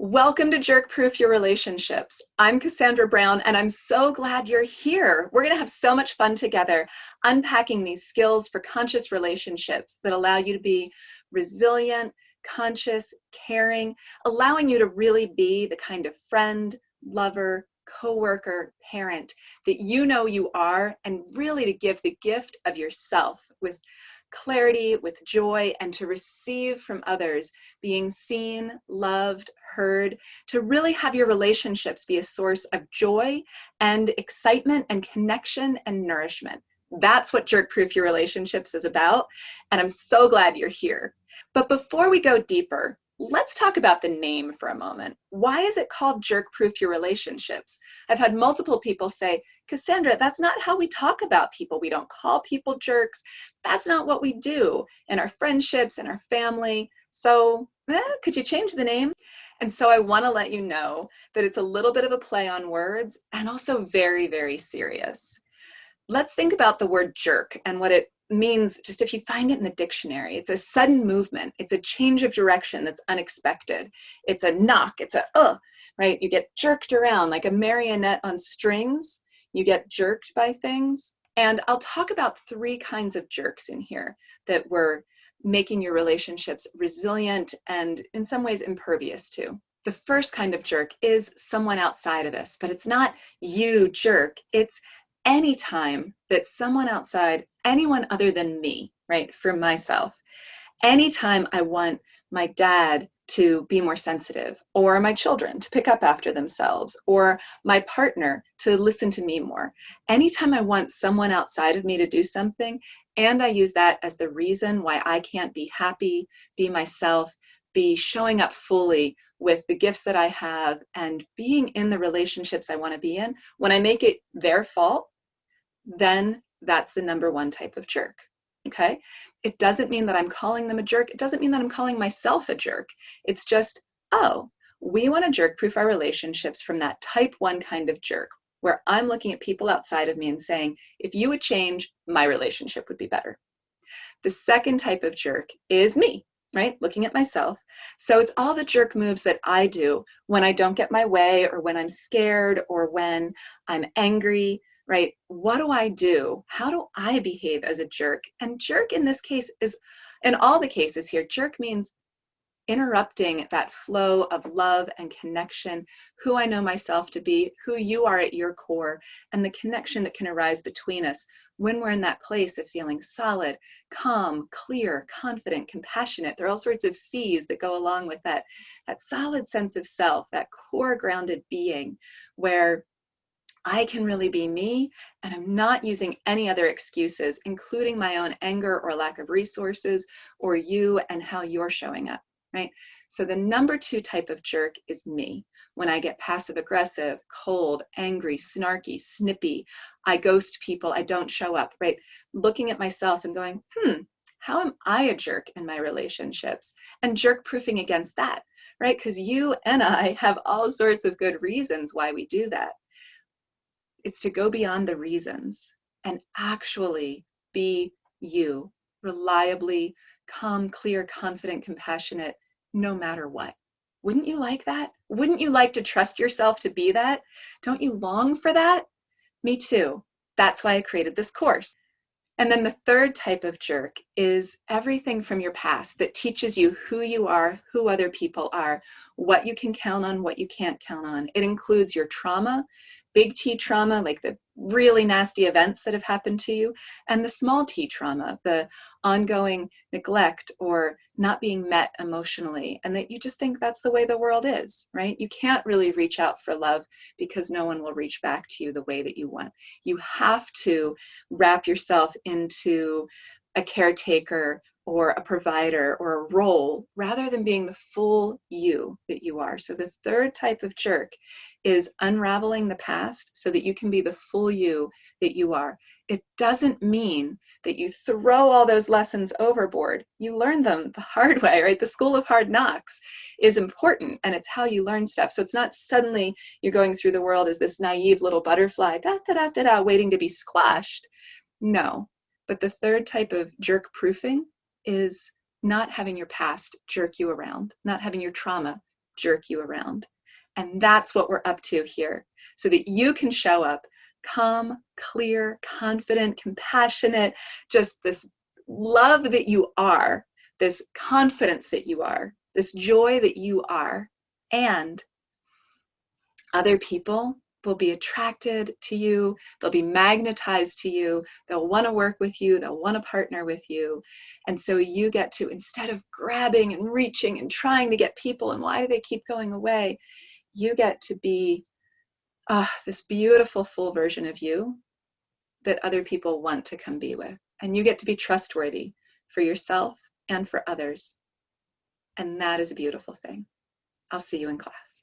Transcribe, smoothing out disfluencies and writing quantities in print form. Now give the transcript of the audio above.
Welcome to Jerk Proof Your Relationships. I'm Cassandra Brown, and I'm so glad you're here. We're going to have so much fun together unpacking these skills for conscious relationships that allow you to be resilient, conscious, caring, allowing you to really be the kind of friend, lover, coworker, parent that you know you are, and really to give the gift of yourself with clarity, with joy, and to receive from others, being seen, loved, heard, to really have your relationships be a source of joy and excitement and connection and nourishment. That's what Jerk Proof Your Relationships is about, and I'm so glad you're here. But before we go deeper, let's talk about the name for a moment. Why is it called Jerk Proof Your Relationships? I've had multiple people say, Cassandra, that's not how we talk about people. We don't call people jerks. That's not what we do in our friendships and our family. So could you change the name? And so I want to let you know that it's a little bit of a play on words and also very, very serious. Let's think about the word jerk and what it means just if you find it in the dictionary. It's a sudden movement. It's a change of direction that's unexpected. It's a knock. It's a right? You get jerked around like a marionette on strings. You get jerked by things. And I'll talk about three kinds of jerks in here that we're making your relationships resilient and in some ways impervious to. The first kind of jerk is someone outside of us, but it's not you jerk. It's anytime that someone outside, anyone other than me, right, for myself, anytime I want my dad to be more sensitive, or my children to pick up after themselves, or my partner to listen to me more, anytime I want someone outside of me to do something, and I use that as the reason why I can't be happy, be myself, be showing up fully with the gifts that I have, and being in the relationships I want to be in, when I make it their fault, then that's the number one type of jerk. Okay? It doesn't mean that I'm calling them a jerk. It doesn't mean that I'm calling myself a jerk. It's just, we want to jerk proof our relationships from that type one kind of jerk, where I'm looking at people outside of me and saying, if you would change, my relationship would be better. The second type of jerk is me, right? Looking at myself. So it's all the jerk moves that I do when I don't get my way, or when I'm scared, or when I'm angry, right? What do I do? How do I behave as a jerk? And jerk in this case is, in all the cases here, jerk means interrupting that flow of love and connection, who I know myself to be, who you are at your core, and the connection that can arise between us when we're in that place of feeling solid, calm, clear, confident, compassionate. There are all sorts of C's that go along with that solid sense of self, that core grounded being where I can really be me, and I'm not using any other excuses, including my own anger or lack of resources, or you and how you're showing up, right? So the number two type of jerk is me. When I get passive aggressive, cold, angry, snarky, snippy, I ghost people, I don't show up, right? Looking at myself and going, how am I a jerk in my relationships? And jerk proofing against that, right? Because you and I have all sorts of good reasons why we do that. It's to go beyond the reasons and actually be you, reliably, calm, clear, confident, compassionate, no matter what. Wouldn't you like that? Wouldn't you like to trust yourself to be that? Don't you long for that? Me too. That's why I created this course. And then the third type of jerk is everything from your past that teaches you who you are, who other people are, what you can count on, what you can't count on. It includes your trauma, big T trauma, like the really nasty events that have happened to you, and the small T trauma, the ongoing neglect or not being met emotionally, and that you just think that's the way the world is, right? You can't really reach out for love because no one will reach back to you the way that you want. You have to wrap yourself into a caretaker or a provider or a role rather than being the full you that you are. So the third type of jerk is unraveling the past so that you can be the full you that you are. It doesn't mean that you throw all those lessons overboard. You learn them the hard way, right? The school of hard knocks is important, and it's how you learn stuff. So it's not suddenly you're going through the world as this naive little butterfly, waiting to be squashed. No. But the third type of jerk proofing is not having your past jerk you around, not having your trauma jerk you around. And that's what we're up to here, so that you can show up calm, clear, confident, compassionate, just this love that you are, this confidence that you are, this joy that you are, and other people will be attracted to you, they'll be magnetized to you, they'll want to work with you, they'll want to partner with you. And so you get to, instead of grabbing and reaching and trying to get people and why do they keep going away, you get to be this beautiful full version of you that other people want to come be with. And you get to be trustworthy for yourself and for others. And that is a beautiful thing. I'll see you in class.